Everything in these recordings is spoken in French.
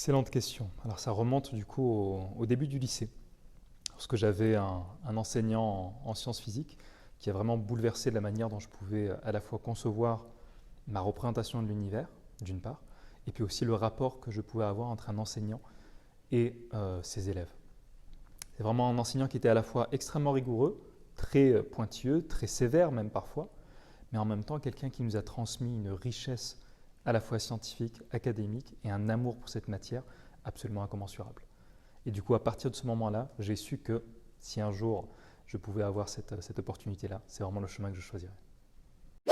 Excellente question. Alors ça remonte du coup au début du lycée, lorsque j'avais un enseignant en sciences physiques qui a vraiment bouleversé la manière dont je pouvais à la fois concevoir ma représentation de l'univers, d'une part, et puis aussi le rapport que je pouvais avoir entre un enseignant et ses élèves. C'est vraiment un enseignant qui était à la fois extrêmement rigoureux, très pointilleux, très sévère même parfois, mais en même temps quelqu'un qui nous a transmis une richesse à la fois scientifique, académique et un amour pour cette matière absolument incommensurable. Et du coup, à partir de ce moment-là, j'ai su que si un jour je pouvais avoir cette opportunité-là, c'est vraiment le chemin que je choisirais. Il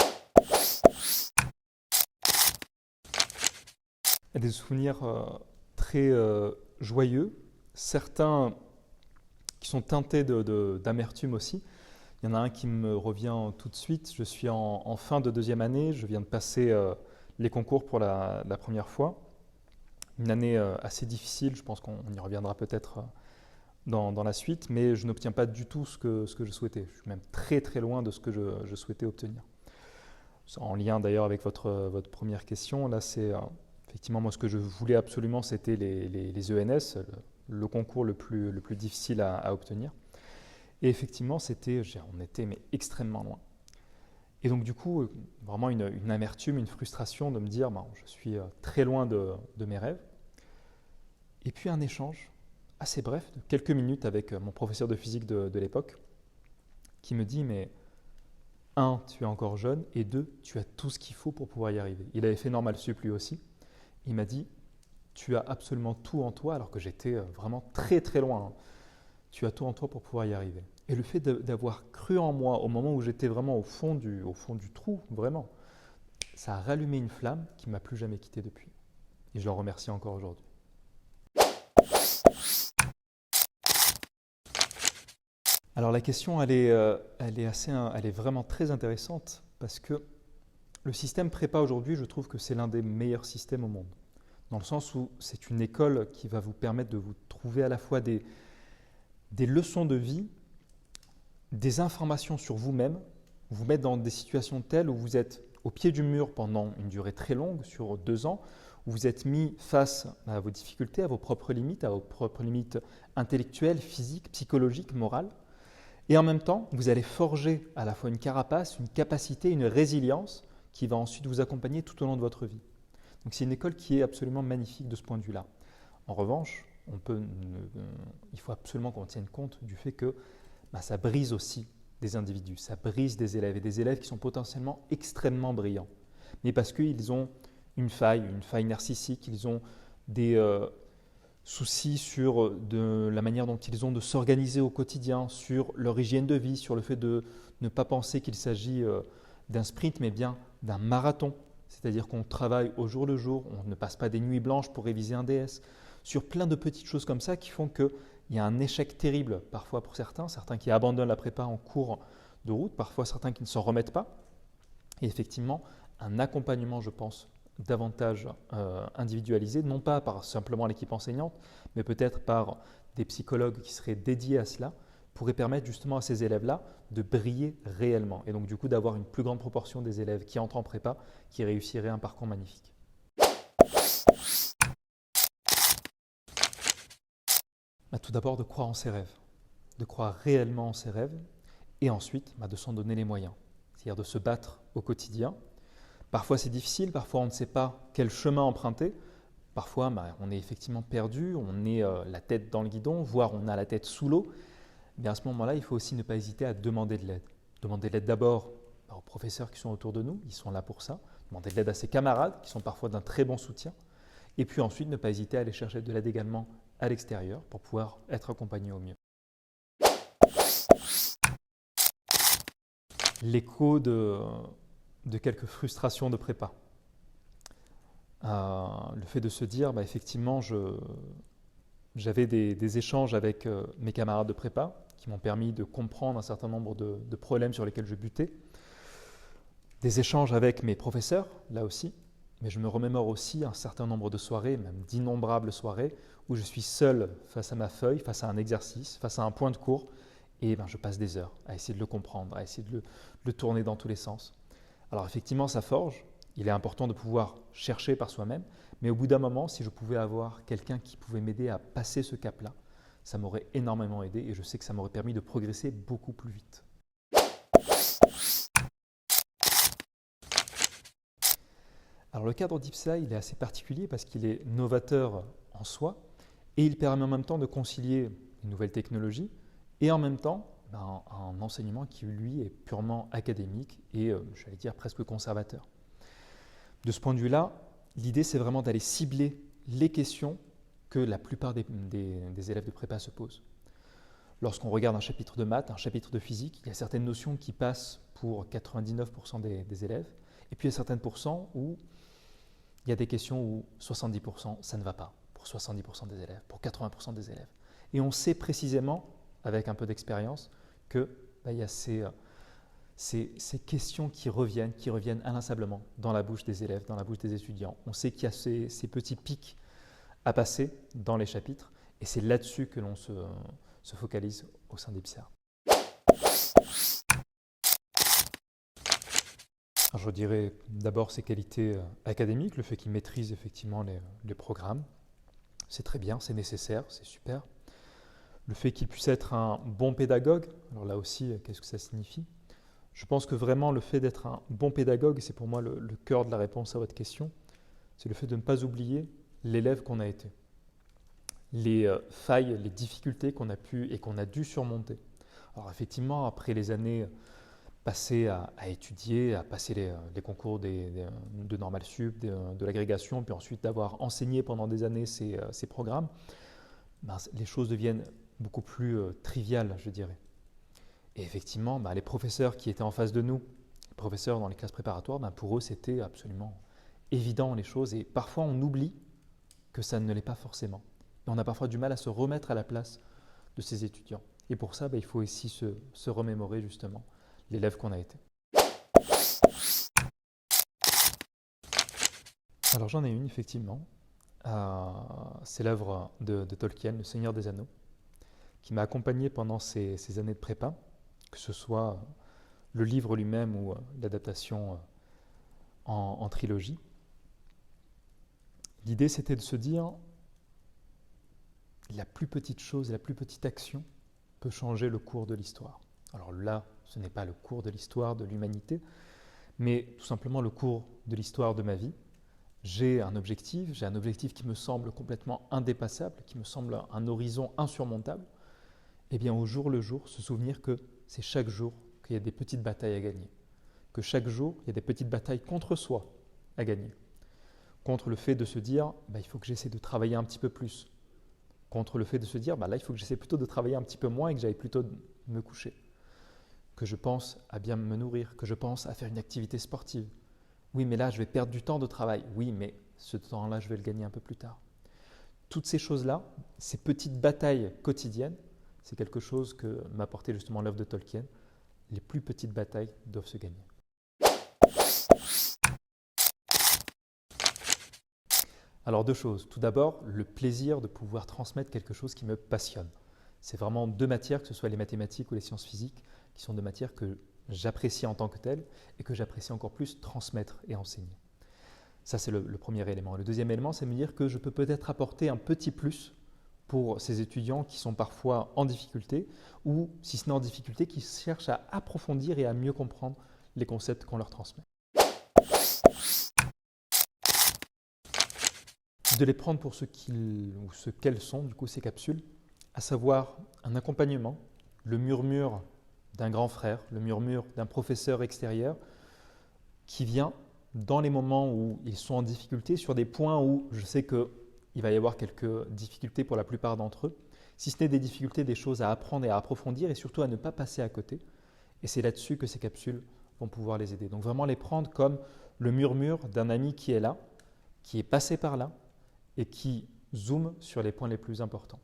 y a des souvenirs très joyeux, certains qui sont teintés d'amertume aussi. Il y en a un qui me revient tout de suite. Je suis en fin de deuxième année, je viens de passer les concours pour la première fois. Une année assez difficile, je pense qu'on y reviendra peut-être dans la suite, mais je n'obtiens pas du tout ce que je souhaitais. Je suis même très très loin de ce que je souhaitais obtenir. En lien d'ailleurs avec votre première question, là c'est effectivement moi ce que je voulais absolument, c'était les ENS, le concours le plus difficile à obtenir. Et effectivement, on était mais extrêmement loin. Et donc du coup, vraiment une amertume, une frustration de me dire, je suis très loin de mes rêves. Et puis un échange assez bref, de quelques minutes avec mon professeur de physique de l'époque, qui me dit, mais un, tu es encore jeune, et deux, tu as tout ce qu'il faut pour pouvoir y arriver. Il avait fait Normal Sup lui aussi. Il m'a dit, tu as absolument tout en toi, alors que j'étais vraiment très très loin. Hein. Tu as tout en toi pour pouvoir y arriver. Et le fait d'avoir cru en moi au moment où j'étais vraiment au fond du trou, vraiment, ça a rallumé une flamme qui m'a plus jamais quitté depuis. Et je l'en remercie encore aujourd'hui. Alors la question, elle est vraiment très intéressante parce que le système prépa aujourd'hui, je trouve que c'est l'un des meilleurs systèmes au monde. Dans le sens où c'est une école qui va vous permettre de vous trouver à la fois des leçons de vie, des informations sur vous-même, vous mettre dans des situations telles où vous êtes au pied du mur pendant une durée très longue, sur 2 ans, où vous êtes mis face à vos difficultés, à vos propres limites intellectuelles, physiques, psychologiques, morales. Et en même temps, vous allez forger à la fois une carapace, une capacité, une résilience qui va ensuite vous accompagner tout au long de votre vie. Donc c'est une école qui est absolument magnifique de ce point de vue-là. En revanche, il faut absolument qu'on tienne compte du fait que ça brise aussi des individus, ça brise des élèves, et des élèves qui sont potentiellement extrêmement brillants. Mais parce qu'ils ont une faille narcissique, ils ont des soucis sur la manière dont ils ont de s'organiser au quotidien, sur leur hygiène de vie, sur le fait de ne pas penser qu'il s'agit d'un sprint, mais bien d'un marathon. C'est-à-dire qu'on travaille au jour le jour, on ne passe pas des nuits blanches pour réviser un DS, sur plein de petites choses comme ça qui font qu'il y a un échec terrible parfois pour certains qui abandonnent la prépa en cours de route, parfois certains qui ne s'en remettent pas. Et effectivement, un accompagnement, je pense, davantage individualisé, non pas par simplement l'équipe enseignante, mais peut-être par des psychologues qui seraient dédiés à cela, pourrait permettre justement à ces élèves-là de briller réellement. Et donc du coup d'avoir une plus grande proportion des élèves qui entrent en prépa, qui réussiraient un parcours magnifique. Tout d'abord de croire en ses rêves, de croire réellement en ses rêves, et ensuite de s'en donner les moyens, c'est-à-dire de se battre au quotidien. Parfois c'est difficile, parfois on ne sait pas quel chemin emprunter, parfois on est effectivement perdu, on est la tête dans le guidon, voire on a la tête sous l'eau. Mais à ce moment-là, il faut aussi ne pas hésiter à demander de l'aide. Demander de l'aide d'abord aux professeurs qui sont autour de nous, ils sont là pour ça. Demander de l'aide à ses camarades qui sont parfois d'un très bon soutien. Et puis ensuite, ne pas hésiter à aller chercher de l'aide également à l'extérieur pour pouvoir être accompagné au mieux. L'écho de quelques frustrations de prépa. Le fait de se dire, effectivement, j'avais des échanges avec mes camarades de prépa qui m'ont permis de comprendre un certain nombre de problèmes sur lesquels je butais. Des échanges avec mes professeurs, là aussi, mais je me remémore aussi un certain nombre de soirées, même d'innombrables soirées, où je suis seul face à ma feuille, face à un exercice, face à un point de cours, et je passe des heures à essayer de le comprendre, à essayer de le tourner dans tous les sens. Alors effectivement, ça forge, il est important de pouvoir chercher par soi-même, mais au bout d'un moment, si je pouvais avoir quelqu'un qui pouvait m'aider à passer ce cap-là, ça m'aurait énormément aidé et je sais que ça m'aurait permis de progresser beaucoup plus vite. Alors le cadre d'IPSA, il est assez particulier parce qu'il est novateur en soi et il permet en même temps de concilier une nouvelle technologie et en même temps un enseignement qui lui est purement académique et j'allais dire presque conservateur. De ce point de vue-là, l'idée c'est vraiment d'aller cibler les questions que la plupart des élèves de prépa se posent. Lorsqu'on regarde un chapitre de maths, un chapitre de physique, il y a certaines notions qui passent pour 99% des élèves et puis il y a certaines pourcents où il y a des questions où 70% ça ne va pas pour 70% des élèves, pour 80% des élèves. Et on sait précisément, avec un peu d'expérience, qu'il y a ces questions qui reviennent inlassablement dans la bouche des élèves, dans la bouche des étudiants. On sait qu'il y a ces petits pics à passer dans les chapitres et c'est là-dessus que l'on se focalise au sein d'IPSA. Alors je dirais d'abord ses qualités académiques, le fait qu'il maîtrise effectivement les programmes. C'est très bien, c'est nécessaire, c'est super. Le fait qu'il puisse être un bon pédagogue, alors là aussi, qu'est-ce que ça signifie ? Je pense que vraiment le fait d'être un bon pédagogue, et c'est pour moi le cœur de la réponse à votre question, c'est le fait de ne pas oublier l'élève qu'on a été. Les failles, les difficultés qu'on a pu et qu'on a dû surmonter. Alors effectivement, après les années passées à étudier, à passer les concours de Normal Sup, de l'agrégation, puis ensuite d'avoir enseigné pendant des années ces programmes, les choses deviennent beaucoup plus triviales, je dirais. Et effectivement, les professeurs qui étaient en face de nous, les professeurs dans les classes préparatoires, pour eux, c'était absolument évident les choses. Et parfois, on oublie que ça ne l'est pas forcément. Et on a parfois du mal à se remettre à la place de ces étudiants. Et pour ça, il faut aussi se remémorer justement l'élève qu'on a été. Alors j'en ai une, effectivement. C'est l'œuvre de Tolkien, Le Seigneur des Anneaux, qui m'a accompagné pendant ces années de prépa, que ce soit le livre lui-même ou l'adaptation en trilogie. L'idée, c'était de se dire, la plus petite chose, la plus petite action peut changer le cours de l'histoire. Alors là, ce n'est pas le cours de l'histoire de l'humanité, mais tout simplement le cours de l'histoire de ma vie. J'ai un objectif qui me semble complètement indépassable, qui me semble un horizon insurmontable. Eh bien, au jour le jour, se souvenir que c'est chaque jour qu'il y a des petites batailles à gagner. Que chaque jour, il y a des petites batailles contre soi à gagner. Contre le fait de se dire, il faut que j'essaie de travailler un petit peu plus. Contre le fait de se dire, là, il faut que j'essaie plutôt de travailler un petit peu moins et que j'aille plutôt me coucher. Que je pense à bien me nourrir, que je pense à faire une activité sportive. Oui, mais là, je vais perdre du temps de travail. Oui, mais ce temps-là, je vais le gagner un peu plus tard. Toutes ces choses-là, ces petites batailles quotidiennes, c'est quelque chose que m'a apporté justement l'œuvre de Tolkien. Les plus petites batailles doivent se gagner. Alors deux choses. Tout d'abord, le plaisir de pouvoir transmettre quelque chose qui me passionne. C'est vraiment deux matières, que ce soit les mathématiques ou les sciences physiques, qui sont deux matières que j'apprécie en tant que telles et que j'apprécie encore plus transmettre et enseigner. Ça, c'est le premier élément. Le deuxième élément, c'est me dire que je peux peut-être apporter un petit plus pour ces étudiants qui sont parfois en difficulté ou, si ce n'est en difficulté, qui cherchent à approfondir et à mieux comprendre les concepts qu'on leur transmet. De les prendre pour ce qu'elles sont, du coup, ces capsules, à savoir un accompagnement, le murmure d'un grand frère, le murmure d'un professeur extérieur qui vient dans les moments où ils sont en difficulté, sur des points où je sais qu'il va y avoir quelques difficultés pour la plupart d'entre eux, si ce n'est des difficultés, des choses à apprendre et à approfondir et surtout à ne pas passer à côté. Et c'est là-dessus que ces capsules vont pouvoir les aider. Donc vraiment les prendre comme le murmure d'un ami qui est là, qui est passé par là et qui zoome sur les points les plus importants.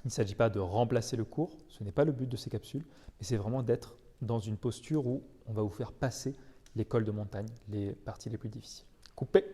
Il ne s'agit pas de remplacer le cours, ce n'est pas le but de ces capsules, mais c'est vraiment d'être dans une posture où on va vous faire passer l'école de montagne, les parties les plus difficiles. Coupé.